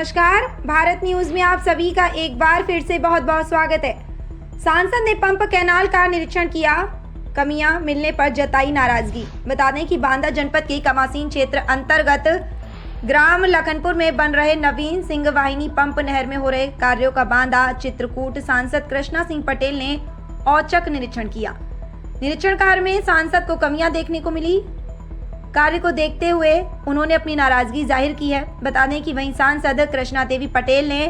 नमस्कार, भारत न्यूज में आप सभी का एक बार फिर से बहुत बहुत स्वागत है। सांसद ने पंप कैनाल का निरीक्षण किया, कमियां मिलने पर जताई नाराजगी। बता दें कि बांदा जनपद के कमासीन क्षेत्र अंतर्गत ग्राम लखनपुर में बन रहे नवीन सिंह वाहिनी पंप नहर में हो रहे कार्यों का बांदा चित्रकूट सांसद कृष्णा सिंह पटेल ने औचक निरीक्षण किया। निरीक्षण कार्य में सांसद को कमियां देखने को मिली। कार्य को देखते हुए उन्होंने अपनी नाराजगी जाहिर की है। बता दें कि वहीं सांसद कृष्णा देवी पटेल ने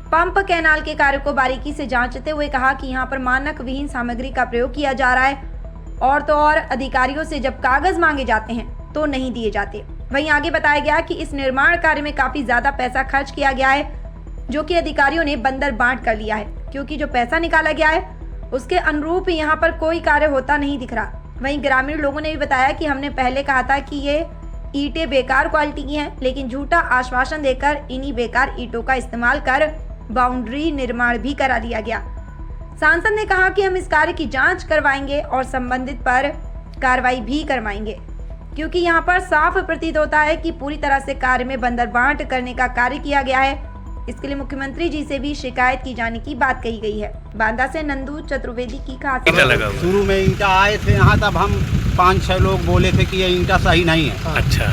पंप कैनाल के कार्य को बारीकी से जांचते हुए कहा कि यहां पर मानक विहीन सामग्री का प्रयोग किया जा रहा है और तो और अधिकारियों से जब कागज मांगे जाते हैं तो नहीं दिए जाते। वहीं आगे बताया गया कि इस निर्माण कार्य में काफी ज्यादा पैसा खर्च किया गया है, जो कि अधिकारियों ने बंदर बांट कर लिया है, क्योंकि जो पैसा निकाला गया है उसके अनुरूप यहाँ पर कोई कार्य होता नहीं दिख रहा। वहीं ग्रामीण लोगों ने भी बताया कि हमने पहले कहा था कि ये ईंटें बेकार क्वालिटी की हैं, लेकिन झूठा आश्वासन देकर इन्हीं बेकार ईंटों का इस्तेमाल कर बाउंड्री निर्माण भी करा लिया गया। सांसद ने कहा कि हम इस कार्य की जांच करवाएंगे और संबंधित पर कार्रवाई भी करवाएंगे, क्योंकि यहाँ पर साफ प्रतीत होता है कि पूरी तरह से कार्य में बंदरबांट करने का कार्य किया गया है। इसके लिए मुख्यमंत्री जी से भी शिकायत की जाने की बात कही गई है। बांदा से नंदू चतुर्वेदी की खास। शुरू में ईंटा आए थे यहाँ, तब हम 5-6 लोग बोले थे कि ये ईंटा सही नहीं है। अच्छा,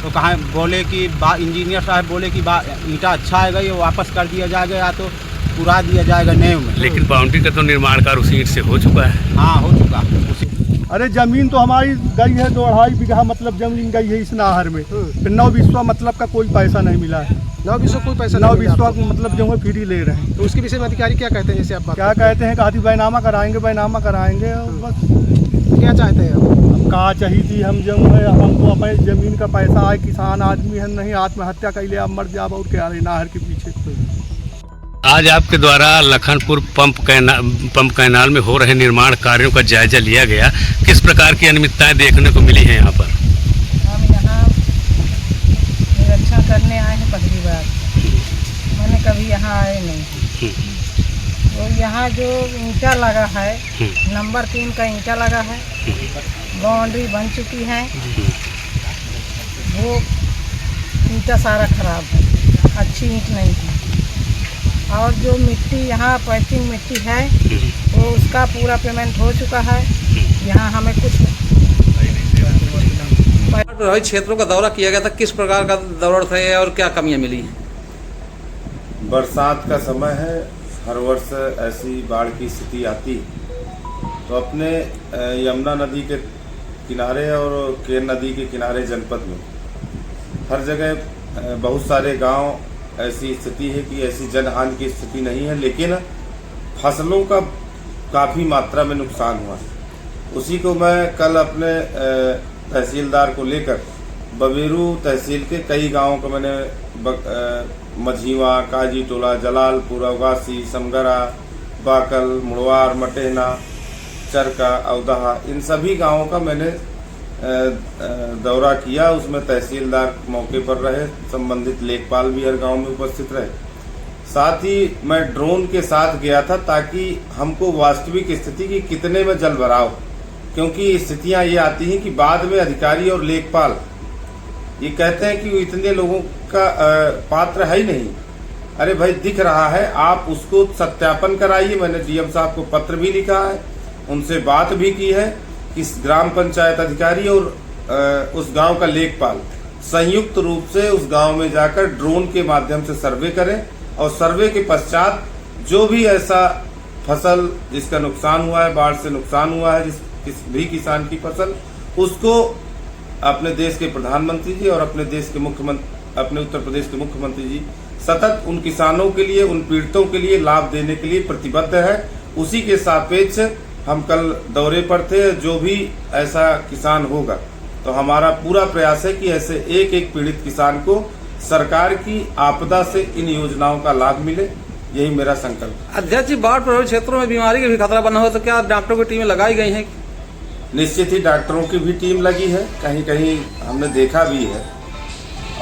तो कहा बोले कि इंजीनियर साहब बोले कि ईंटा अच्छा आएगा, ये वापस कर दिया जाएगा या तो पूरा दिया जाएगा नेव में। लेकिन बाउंड्री का तो निर्माण कार्य उसी ईंट से हो चुका है। हाँ, हो चुका उसी। अरे जमीन तो हमारी गई है 2-2.5 बीघा, मतलब जमीन गई है इस नहर में। फिर 9 विश्वा मतलब का कोई पैसा नहीं मिला है। 9 विश्वा कोई पैसा 9 विश्वा मतलब जो है फ्री ले रहे हैं। तो उसके विषय में अधिकारी क्या कहते हैं? जैसे आप क्या कहते हैं, कहा थी बैनामा कराएंगे और बस। क्या चाहते हैं आप? कहा चाहिए थी हम जो है हमको अपने जमीन का पैसा आए, किसान आदमी है, नहीं आत्महत्या कर लिया, मर जाब और क्या नहर के पीछे। आज आपके द्वारा लखनपुर पंप कैनाल में हो रहे निर्माण कार्यों का जायजा लिया गया। किस प्रकार की अनियमितताएं देखने को मिली हैं यहाँ पर? हम यहाँ निरीक्षण करने आए हैं पहली बार, मैंने कभी यहाँ आए नहीं। तो यहाँ जो ईंटा लगा है, नंबर 3 का ईंटा लगा है, बाउंड्री बन चुकी है, वो ईंटा सारा खराब है, अच्छी ईंट नहीं है। और जो मिट्टी यहाँ पैचिंग मिट्टी है वो उसका पूरा पेमेंट हो चुका है। यहाँ हमें कुछ प्रभावित क्षेत्रों का दौरा किया गया था, किस प्रकार का दौरा था और क्या कमियां मिली? बरसात का समय है, हर वर्ष ऐसी बाढ़ की स्थिति आती, तो अपने यमुना नदी के किनारे और केन नदी के किनारे जनपद में हर जगह बहुत सारे गांव ऐसी स्थिति है कि ऐसी जनहानि की स्थिति नहीं है, लेकिन फसलों का काफ़ी मात्रा में नुकसान हुआ। उसी को मैं कल अपने तहसीलदार को लेकर बबेरू तहसील के कई गांवों को मैंने मझीवा, काजी टोला, जलालपुर, अवगासी, समगरा, बाकल, मुड़वार, मटेहना, चरका, अवदहा, इन सभी गांवों का मैंने दौरा किया। उसमें तहसीलदार मौके पर रहे, संबंधित लेखपाल भी हर गांव में उपस्थित रहे। साथ ही मैं ड्रोन के साथ गया था ताकि हमको वास्तविक स्थिति की कितने में जल भराव, क्योंकि स्थितियां ये आती हैं कि बाद में अधिकारी और लेखपाल ये कहते हैं कि इतने लोगों का पात्र है ही नहीं। अरे भाई, दिख रहा है, आप उसको सत्यापन कराइए। मैंने डीएम साहब को पत्र भी लिखा है, उनसे बात भी की है कि ग्राम पंचायत अधिकारी और उस गांव का लेखपाल संयुक्त रूप से उस गांव में जाकर ड्रोन के माध्यम से सर्वे करें और सर्वे के पश्चात जो भी ऐसा फसल जिसका नुकसान हुआ है, बाढ़ से नुकसान हुआ है, किस भी किसान की फसल, उसको अपने देश के प्रधानमंत्री जी और अपने उत्तर प्रदेश के मुख्यमंत्री जी सतत उन किसानों के लिए, उन पीड़ितों के लिए लाभ देने के लिए प्रतिबद्ध है। उसी के सापेक्ष हम कल दौरे पर थे। जो भी ऐसा किसान होगा तो हमारा पूरा प्रयास है कि ऐसे एक पीड़ित किसान को सरकार की आपदा से इन योजनाओं का लाभ मिले, यही मेरा संकल्प। अध्यक्ष जी, बाढ़ प्रभावित क्षेत्रों में बीमारी का भी खतरा बना हो, तो क्या डॉक्टरों की टीमें लगाई गई हैं? निश्चित ही डॉक्टरों की भी टीम लगी है, कहीं कहीं हमने देखा भी है।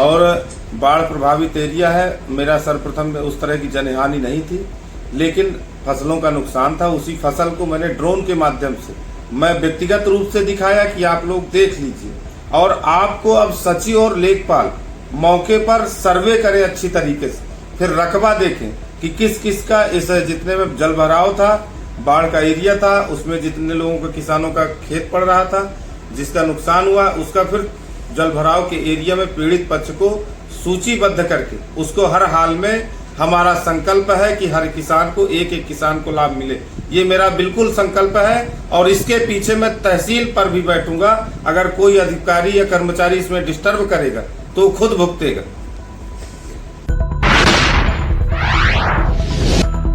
और बाढ़ प्रभावित एरिया है, मेरा सर्वप्रथम उस तरह की जनहानि नहीं थी, लेकिन फसलों का नुकसान था। उसी फसल को मैंने ड्रोन के माध्यम से मैं व्यक्तिगत रूप से दिखाया कि आप लोग देख लीजिए, और आपको अब सचिव और लेखपाल मौके पर सर्वे करें अच्छी तरीके से, फिर रकबा देखें कि किस किस का इस जितने में जल भराव था, बाढ़ का एरिया था, उसमें जितने लोगों का किसानों का खेत पड़ रहा था, जिसका नुकसान हुआ, उसका फिर जल भराव के एरिया में पीड़ित पक्ष को सूचीबद्ध करके उसको हर हाल में हमारा संकल्प है कि हर किसान को एक एक किसान को लाभ मिले। ये मेरा बिल्कुल संकल्प है और इसके पीछे मैं तहसील पर भी बैठूंगा। अगर कोई अधिकारी या कर्मचारी इसमें डिस्टर्ब करेगा तो खुद भुगतेगा।